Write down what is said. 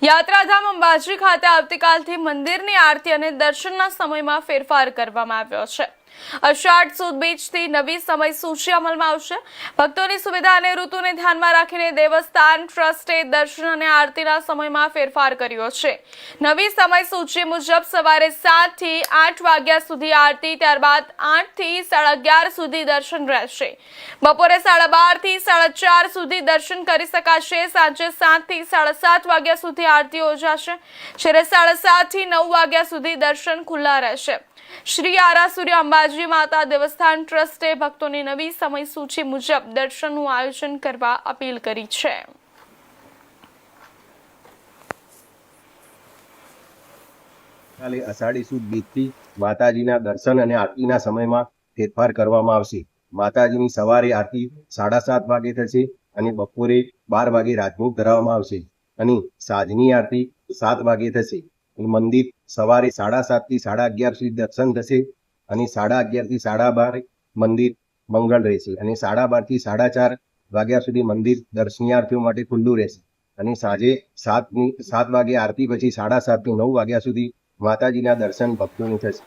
યાત્રાધામ અંબાજી ખાતે આવતીકાલથી મંદિરની આરતી અને દર્શનના સમયમાં ફેરફાર કરવામાં આવ્યો છે। અષાઢ સુદ બીજથી નવી સમય સૂચિ અમલમાં આવશે। ભક્તોની સુવિધા અને ઋતુને ધ્યાનમાં રાખીને દેવસ્થાન ટ્રસ્ટે દર્શન અને આરતીના સમયમાં ફેરફાર કર્યો છે। નવી સમય સૂચિ મુજબ સવારે 7 થી 8 વાગ્યા સુધી આરતી, ત્યારબાદ 8 થી 11:30 સુધી દર્શન રહેશે। બપોરે 12:30 થી 4:30 સુધી દર્શન કરી શકાશે। સાંજે 7 થી 7:30 વાગ્યા સુધી આરતી યોજાશે, જ્યારે 7:30 થી 9 વાગ્યા સુધી દર્શન ખુલ્લા રહેશે। શ્રી આરાસુરી અંબાજી માતા દેવસ્થાન ટ્રસ્ટે ભક્તોની નવી સમય સૂચિ મુજબ દર્શનનું આયોજન કરવા અપીલ કરી છે। કાલે અષાઢી સુદ બીજથી માતાજીના દર્શન અને આરતીના સમયમાં ફેરફાર કરવામાં આવશે। માતાજીની સવારે આરતી 7:30 વાગે થશે અને બપોરે 12 વાગે રાજભોગ ધરાવવામાં આવશે અને સાંજની આરતી 7 વાગે થશે। મંદિર સવારે 7:30 થી 11:30 સુધી દર્શન થશે અને 11:30 થી 12:30 મંદિર મંગળ રહેશે અને 12:30 થી 4:30 વાગ્યા સુધી મંદિર દર્શનાર્થીઓ માટે ખુલ્લું રહેશે અને સાંજે 7 વાગે આરતી પછી 7:30 થી 9 વાગ્યા સુધી માતાજીના દર્શન ભક્તોને થશે।